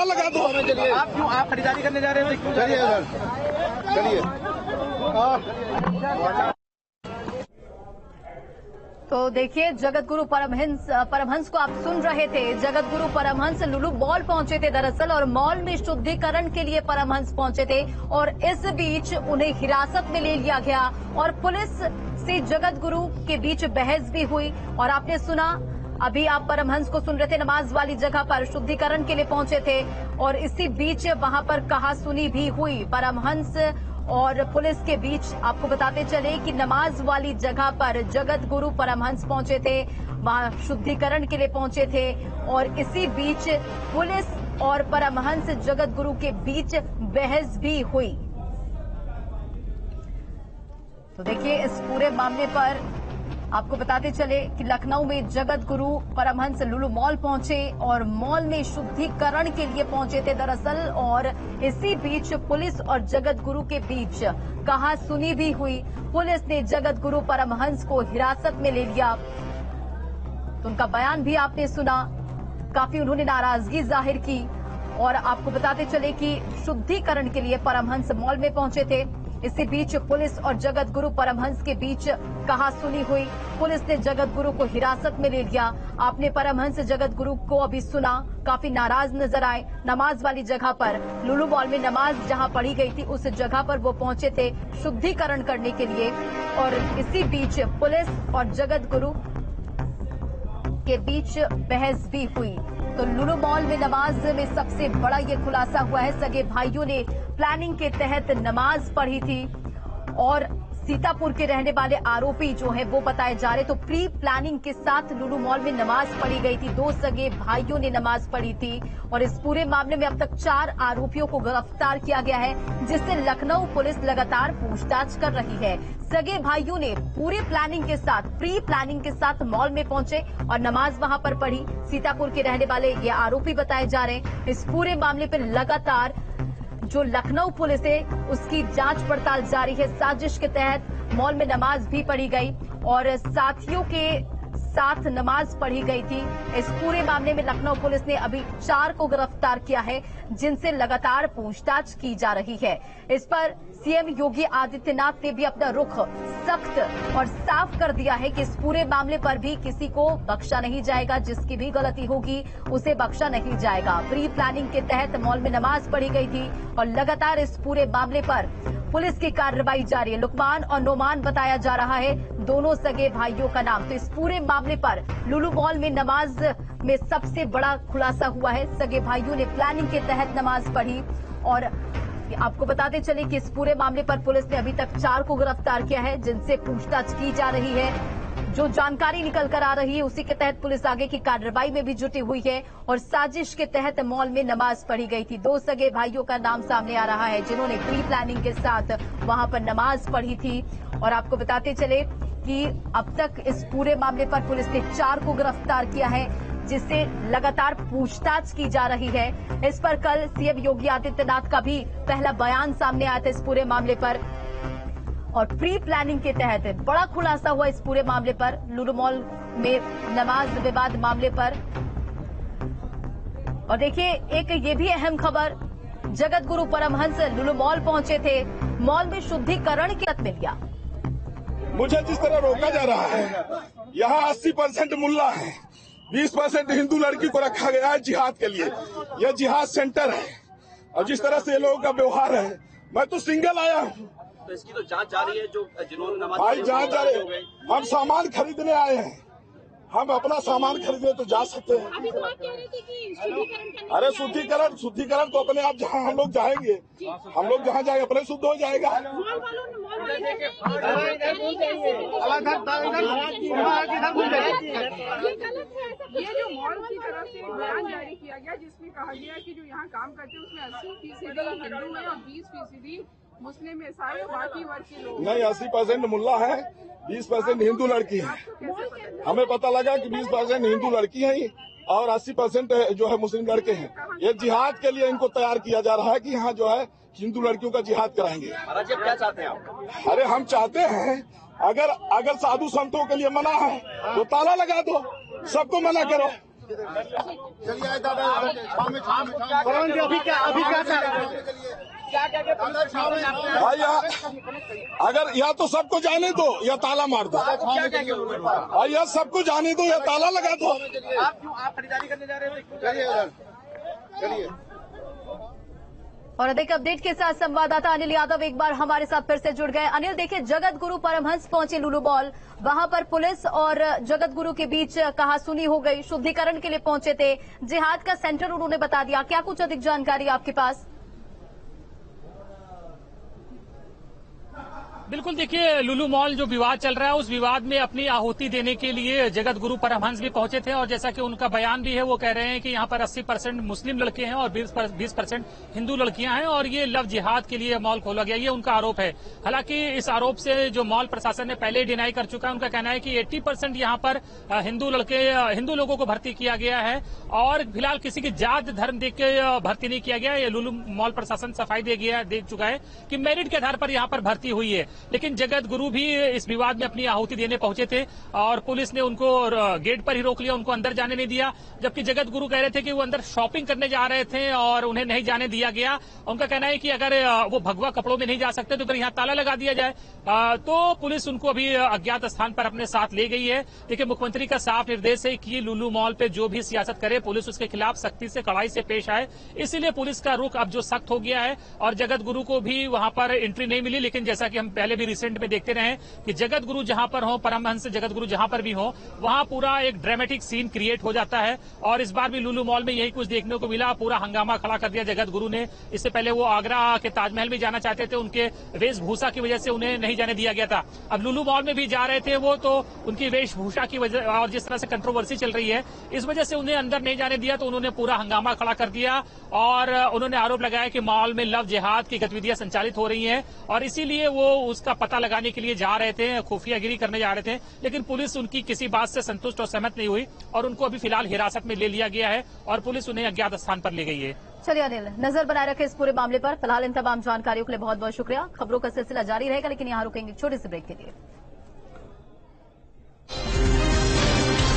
लगा दो। आप क्यों आप खरीदारी करने जा रहे हैं? क्यों चलिए सर, चलिए। तो देखिए, जगत गुरु परमहंस को आप सुन रहे थे। जगत गुरु परमहंस लुलु मॉल पहुंचे थे दरअसल, और मॉल में शुद्धिकरण के लिए परमहंस पहुंचे थे, और इस बीच उन्हें हिरासत में ले लिया गया और पुलिस से जगत गुरु के बीच बहस भी हुई। और आपने सुना, अभी आप परमहंस को सुन रहे थे, नमाज वाली जगह पर शुद्धिकरण के लिए पहुंचे थे, और इसी बीच वहां पर कहासुनी भी हुई परमहंस और पुलिस के बीच। आपको बताते चले कि नमाज वाली जगह पर जगत गुरु परमहंस पहुंचे थे, वहां शुद्धिकरण के लिए पहुंचे थे, और इसी बीच पुलिस और परमहंस जगत गुरु के बीच बहस भी हुई। तो देखिए, इस पूरे मामले पर आपको बताते चले कि लखनऊ में जगत गुरु परमहंस लुलु मॉल पहुंचे और मॉल में शुद्धिकरण के लिए पहुंचे थे दरअसल, और इसी बीच पुलिस और जगत गुरु के बीच कहासुनी भी हुई। पुलिस ने जगत गुरु परमहंस को हिरासत में ले लिया। तो उनका बयान भी आपने सुना, काफी उन्होंने नाराजगी जाहिर की। और आपको बताते चले कि शुद्धिकरण के लिए परमहंस मॉल में पहुंचे थे। इसी बीच पुलिस और जगत गुरु परमहंस के बीच कहासुनी हुई। पुलिस ने जगत गुरु को हिरासत में ले लिया। आपने परमहंस जगत गुरु को अभी सुना, काफी नाराज नजर आए। नमाज वाली जगह पर, लुलु मॉल में नमाज जहां पढ़ी गई थी, उस जगह पर वो पहुंचे थे शुद्धिकरण करने के लिए, और इसी बीच पुलिस और जगत गुरु के बीच बहस भी हुई। तो लुलु मॉल में नमाज में सबसे बड़ा ये खुलासा हुआ है। सगे भाइयों ने प्लानिंग के तहत नमाज पढ़ी थी, और सीतापुर के रहने वाले आरोपी जो है वो बताए जा रहे। तो प्री प्लानिंग के साथ लुलु मॉल में नमाज पढ़ी गई थी। 2 सगे भाइयों ने नमाज पढ़ी थी, और इस पूरे मामले में अब तक 4 आरोपियों को गिरफ्तार किया गया है, जिससे लखनऊ पुलिस लगातार पूछताछ कर रही है। सगे भाइयों ने पूरी प्लानिंग के साथ, प्री प्लानिंग के साथ मॉल में पहुंचे और नमाज वहां पर पढ़ी। सीतापुर के रहने वाले ये आरोपी बताए जा रहे हैं। इस पूरे मामले पर लगातार जो लखनऊ पुलिस है उसकी जांच पड़ताल जारी है। साजिश के तहत मॉल में नमाज भी पढ़ी गई और साथियों के साथ नमाज पढ़ी गई थी। इस पूरे मामले में लखनऊ पुलिस ने अभी 4 को गिरफ्तार किया है, जिनसे लगातार पूछताछ की जा रही है। इस पर सीएम योगी आदित्यनाथ ने भी अपना रुख सख्त और साफ कर दिया है कि इस पूरे मामले पर भी किसी को बख्शा नहीं जाएगा। जिसकी भी गलती होगी उसे बख्शा नहीं जाएगा। प्री प्लानिंग के तहत मॉल में नमाज पढ़ी गई थी, और लगातार इस पूरे मामले पर पुलिस की कार्रवाई जारी है। लुकमान और नोमान बताया जा रहा है, दोनों सगे भाइयों का नाम। तो इस पूरे मामले पर लुलु मॉल में नमाज में सबसे बड़ा खुलासा हुआ है। सगे भाइयों ने प्लानिंग के तहत नमाज पढ़ी, और आपको बताते चले कि इस पूरे मामले पर पुलिस ने अभी तक 4 को गिरफ्तार किया है, जिनसे पूछताछ की जा रही है। जो जानकारी निकल कर आ रही है उसी के तहत पुलिस आगे की कार्रवाई में भी जुटी हुई है, और साजिश के तहत मॉल में नमाज पढ़ी गई थी। 2 सगे भाइयों का नाम सामने आ रहा है, जिन्होंने प्री प्लानिंग के साथ वहां पर नमाज पढ़ी थी। और आपको बताते चले कि अब तक इस पूरे मामले पर पुलिस ने 4 को गिरफ्तार किया है, जिससे लगातार पूछताछ की जा रही है। इस पर कल सीएम योगी आदित्यनाथ का भी पहला बयान सामने आया था इस पूरे मामले पर, और प्री प्लानिंग के तहत बड़ा खुलासा हुआ इस पूरे मामले पर, लुलु मॉल में नमाज विवाद मामले पर। और देखिए, एक ये भी अहम खबर, जगत गुरु परमहंस लुलु मॉल पहुंचे थे, मॉल में शुद्धिकरण के तहत मिल गया। मुझे जिस तरह रोका जा रहा है, यहाँ 80% मुल्ला है, 20% हिंदू लड़की को रखा गया है जिहाद के लिए। यह जिहाद सेंटर है, और जिस तरह से लोगों का व्यवहार है, मैं तो सिंगल आया हूँ। तो इसकी तो जांच जारी है, जो जिन्होंने नमाज भाई जांच जारी है। हम सामान खरीदने आए हैं, हम अपना सामान खरीदने तो जा सकते हैं। अरे शुद्धिकरण तो अपने आप जहाँ हम लोग जाएंगे, हम लोग जहाँ जाएंगे अपने शुद्ध हो जाएगा। ये जो मॉल की तरफ से बयान जारी किया गया, जिसमें कहा गया कि जो यहाँ काम करते हैं उसमें 80% हिंदू है और 20% मुस्लिम है, सारे बाकी वर्ग के लोग नहीं, 80% मुल्ला है, 20% हिंदू लड़की है। हमें पता लगा कि 20% हिंदू लड़की है और 80% जो है मुस्लिम लड़के हैं। ये जिहाद के लिए इनको तैयार किया जा रहा है कि यहाँ जो है हिंदू लड़कियों का जिहाद कराएंगे। महाराज क्या चाहते हैं आप? अरे हम चाहते हैं, अगर साधु संतों के लिए मना है तो ताला लगा दो, सबको मना करो। चलिए आए दादा अभी क्या भाई अगर या तो सबको जाने दो या ताला मार दो, भाई या सबको जाने दो या ताला लगा दो। आप खरीदारी करने जा रहे थे, क्यों जा रहे हैं? चलिए और अधिक अपडेट के साथ संवाददाता अनिल यादव एक बार हमारे साथ फिर से जुड़ गए। अनिल, देखिए जगत गुरु परमहंस पहुंचे लुलु मॉल, वहां पर पुलिस और जगत गुरु के बीच कहासुनी हो गई, शुद्धिकरण के लिए पहुंचे थे, जिहाद का सेंटर उन्होंने बता दिया। क्या कुछ अधिक जानकारी आपके पास? बिल्कुल, देखिए लुलु मॉल जो विवाद चल रहा है उस विवाद में अपनी आहुति देने के लिए जगत गुरु परमहंस भी पहुंचे थे और जैसा कि उनका बयान भी है, वो कह रहे हैं कि यहाँ पर 80% मुस्लिम लड़के हैं और 20% हिंदू लड़कियां हैं और ये लव जिहाद के लिए मॉल खोला गया, ये उनका आरोप है। हालांकि इस आरोप से जो मॉल प्रशासन ने पहले ही डिनाई कर चुका है, उनका कहना है कि 80% यहाँ पर हिंदू लोगों को भर्ती किया गया है और फिलहाल किसी की जात धर्म देख के भर्ती नहीं किया गया। ये लुलु मॉल प्रशासन सफाई दे चुका है कि मेरिट के आधार पर यहाँ पर भर्ती हुई है। लेकिन जगत गुरु भी इस विवाद में अपनी आहुति देने पहुंचे थे और पुलिस ने उनको गेट पर ही रोक लिया, उनको अंदर जाने नहीं दिया। जबकि जगत गुरु कह रहे थे कि वो अंदर शॉपिंग करने जा रहे थे और उन्हें नहीं जाने दिया गया। उनका कहना है कि अगर वो भगवा कपड़ों में नहीं जा सकते तो फिर यहाँ ताला लगा दिया जाए। तो पुलिस उनको अभी अज्ञात स्थान पर अपने साथ ले गई है। देखिए मुख्यमंत्री का साफ निर्देश है कि लुलु मॉल पे जो भी सियासत करे पुलिस उसके खिलाफ सख्ती से कड़ाई से पेश आए, इसीलिए पुलिस का रुख अब जो सख्त हो गया है और जगत गुरु को भी वहां पर एंट्री नहीं मिली। लेकिन जैसा कि हम पहले भी रिसेंट में देखते रहे कि जगत गुरु जहां पर हो, परमहंस जगत गुरु जहां पर भी हो, वहां पूरा एक ड्रामेटिक सीन क्रिएट हो जाता है और इस बार भी लुलु मॉल में यही कुछ देखने को मिला। पूरा हंगामा खड़ा कर दिया जगत गुरु ने। इससे पहले वो आगरा के ताजमहल में जाना चाहते थे, उनके वेशभूषा की वजह से उन्हें नहीं जाने दिया गया था। अब लुलु मॉल में भी जा रहे थे वो, तो उनकी वेशभूषा की वजह और जिस तरह से कंट्रोवर्सी चल रही है इस वजह से उन्हें अंदर नहीं जाने दिया, तो उन्होंने पूरा हंगामा खड़ा कर दिया और उन्होंने आरोप लगाया कि मॉल में लव जिहाद की गतिविधियां संचालित हो रही हैं और इसीलिए वो उसका पता लगाने के लिए जा रहे थे, खुफियागिरी करने जा रहे थे। लेकिन पुलिस उनकी किसी बात से संतुष्ट और सहमत नहीं हुई और उनको अभी फिलहाल हिरासत में ले लिया गया है और पुलिस उन्हें अज्ञात स्थान पर ले गई है। चलिए अनिल, नजर बनाए रखे इस पूरे मामले पर। फिलहाल इन तमाम जानकारियों के लिए बहुत बहुत शुक्रिया। खबरों का सिलसिला जारी रहेगा, लेकिन यहाँ रुकेंगे छोटे से ब्रेक के लिए।